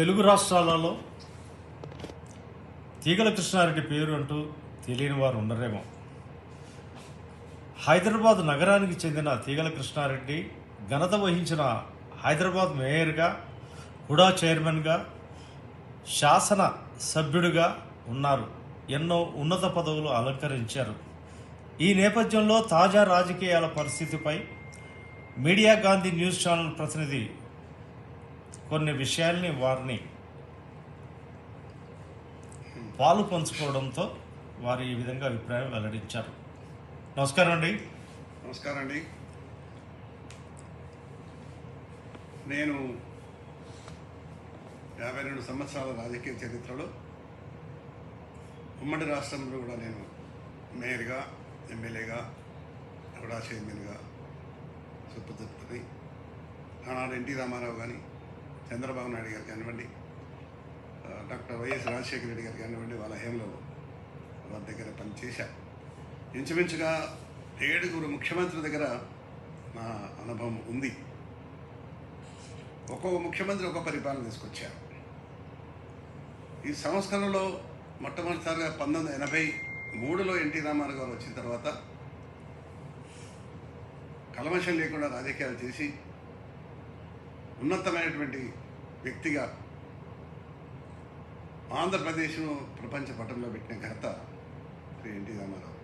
తెలుగు రాష్ట్రాలలో తీగల కృష్ణారెడ్డి పేరు అంటూ తెలియని వారు ఉండరేమో. హైదరాబాద్ నగరానికి చెందిన తీగల కృష్ణారెడ్డి ఘనత వహించిన హైదరాబాద్ మేయర్గా, హుడా చైర్మన్గా, శాసన సభ్యుడిగా ఉన్నారు. ఎన్నో ఉన్నత పదవులు అలంకరించారు. ఈ నేపథ్యంలో తాజా రాజకీయాల పరిస్థితిపై మీడియా గాంధీ న్యూస్ ఛానల్ ప్రతినిధి కొన్ని విషయాల్ని వారిని పాలు పంచుకోవడంతో వారు ఈ విధంగా అభిప్రాయం వెల్లడించారు. నమస్కారం అండి. నమస్కారం అండి. నేను 52 సంవత్సరాల రాజకీయ చరిత్రలో ఉమ్మడి రాష్ట్రంలో కూడా నేను మేయర్గా, ఎమ్మెల్యేగా, కూడా చైర్మన్గా సుప్రసిద్ధి. ఆనాడు ఎన్టీ రామారావు కానీ, చంద్రబాబు నాయుడు గారు కానివ్వండి, డాక్టర్ వైఎస్ రాజశేఖర రెడ్డి గారు కానివ్వండి, వాళ్ళ హయాంలో వాళ్ళ దగ్గర పనిచేశారు. ఇంచుమించుగా 7 ముఖ్యమంత్రుల దగ్గర నా అనుభవం ఉంది. ఒక్కొక్క ముఖ్యమంత్రి ఒక పరిపాలన తీసుకొచ్చారు. ఈ సంస్కరణలో మొట్టమొదటిసారిగా 1983లో ఎన్టీ రామారావు గారు వచ్చిన తర్వాత కల్మషం లేకుండా రాజకీయాలు చేసి ఉన్నతమైనటువంటి వ్యక్తిగా ఆంధ్రప్రదేశ్ను ప్రపంచ పటంలో పెట్టిన ఘనత శ్రీ ఎన్టీ రామారావు.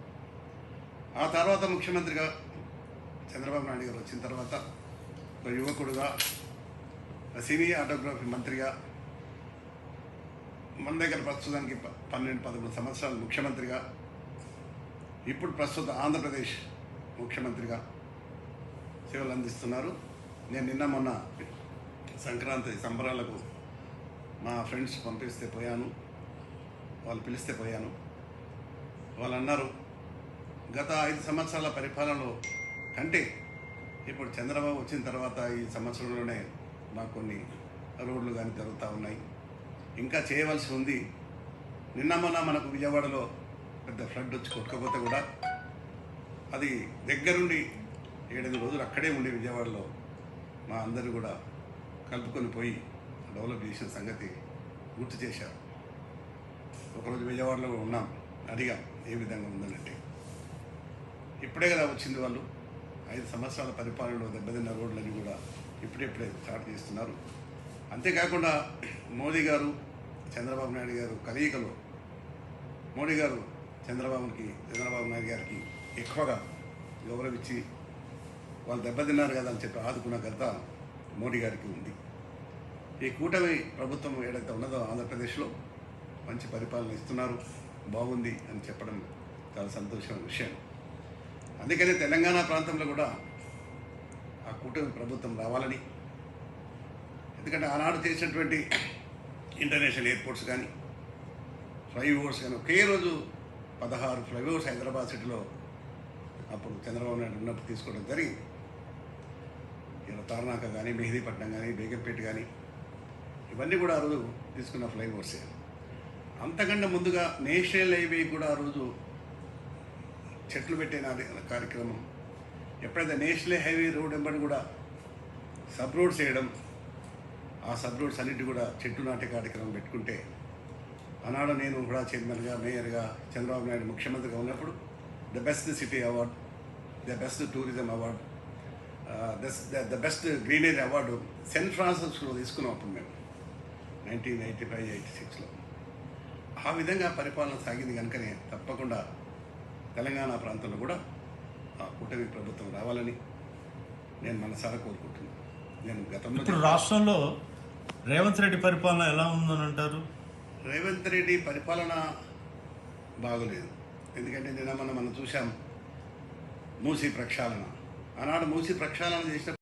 ఆ తర్వాత ముఖ్యమంత్రిగా చంద్రబాబు నాయుడు గారు వచ్చిన తర్వాత ఒక యువకుడుగా, సినీ ఆటోగ్రఫీ మంత్రిగా, మన దగ్గర ప్రస్తుతానికి 12-13 సంవత్సరాలు ముఖ్యమంత్రిగా, ఇప్పుడు ప్రస్తుత ఆంధ్రప్రదేశ్ ముఖ్యమంత్రిగా సేవలు అందిస్తున్నారు. నేను నిన్న మొన్న సంక్రాంతి సంబరాలకు మా ఫ్రెండ్స్ పంపిస్తే పోయాను, వాళ్ళు పిలిస్తే పోయాను. వాళ్ళు అన్నారు, గత 5 సంవత్సరాల పరిపాలనలో కంటే ఇప్పుడు చంద్రబాబు వచ్చిన తర్వాత ఈ సంవత్సరంలోనే మాకు కొన్ని రోడ్లు కానీ జరుగుతూ ఉన్నాయి, ఇంకా చేయవలసి ఉంది. నిన్న మొన్న మనకు విజయవాడలో పెద్ద ఫ్లడ్ వచ్చి కొట్టుకపోతే కూడా అది దగ్గరుండి 7 రోజులు అక్కడే ఉండి విజయవాడలో మా అందరూ కూడా కలుపుకొని పోయి డెవలప్ చేసిన సంగతి గుర్తు చేశారు. ఒకరోజు విజయవాడలో ఉన్నాం, అడిగాం ఏ విధంగా ఉందనంటే, ఇప్పుడే కదా వచ్చింది వాళ్ళు 5 సంవత్సరాల పరిపాలనలో దెబ్బతిన్న రోడ్లని కూడా ఇప్పుడే స్టార్ట్ చేస్తున్నారు. అంతేకాకుండా మోదీ గారు, చంద్రబాబు నాయుడు గారు కలయికలో మోడీ గారు చంద్రబాబు నాయుడు గారికి ఎక్కువగా గౌరవించి వాళ్ళు దెబ్బతిన్నారు కదా అని చెప్పి ఆదుకున్న ఘనత మోడీ గారికి ఉంది. ఈ కూటమి ప్రభుత్వం ఏదైతే ఉన్నదో ఆంధ్రప్రదేశ్లో మంచి పరిపాలన ఇస్తున్నారు, బాగుంది అని చెప్పడం చాలా సంతోషమైన విషయం. అందుకనే తెలంగాణ ప్రాంతంలో కూడా ఆ కూటమి ప్రభుత్వం రావాలని, ఎందుకంటే ఆనాడు చేసినటువంటి ఇంటర్నేషనల్ ఎయిర్పోర్ట్స్ కానీ, ఫ్లైఓవర్స్ కానీ, ఒకే రోజు 16 ఫ్లైఓవర్స్ హైదరాబాద్ సిటీలో అప్పుడు చంద్రబాబు నాయుడు ఉన్నప్పుడు తీసుకోవడం జరిగింది. ఇలా తార్నాక కానీ, మెహదీపట్నం కానీ, బేగంపేట కానీ, ఇవన్నీ కూడా ఆ రోజు తీసుకున్న ఫ్లైఓవర్సే. అంతకంటే ముందుగా నేషనల్ హైవే కూడా ఆ రోజు చెట్లు పెట్టే కార్యక్రమం. ఎప్పుడైతే నేషనల్ హైవే రోడ్ వెంబడి కూడా సబ్ రోడ్స్ వేయడం, ఆ సబ్ రోడ్స్ అన్నిటి కూడా చెట్టు నాటే కార్యక్రమం పెట్టుకుంటే, ఆనాడు నేను కూడా చైర్మన్గా, మేయర్గా, చంద్రబాబు నాయుడు ముఖ్యమంత్రిగా ఉన్నప్పుడు the best city award, the best tourism award, the best greenery award saint ఫ్రాన్సిస్లో తీసుకున్నాం అప్పుడు మేము 1985-86లో. ఆ విధంగా పరిపాలన సాగింది కనుకనే తప్పకుండా తెలంగాణ ప్రాంతంలో కూడా ఆ కూటమి ప్రభుత్వం రావాలని నేను మనసారా కోరుకుంటున్నాను. నేను గతంలో ఇప్పుడు రాష్ట్రంలో రేవంత్ రెడ్డి పరిపాలన ఎలా ఉందని అంటారు? రేవంత్ రెడ్డి పరిపాలన బాగలేదు. ఎందుకంటే నిన్న మనం చూసాం మూసీ ప్రక్షాళన. ఆనాడు మూసీ ప్రక్షాళన చేసిన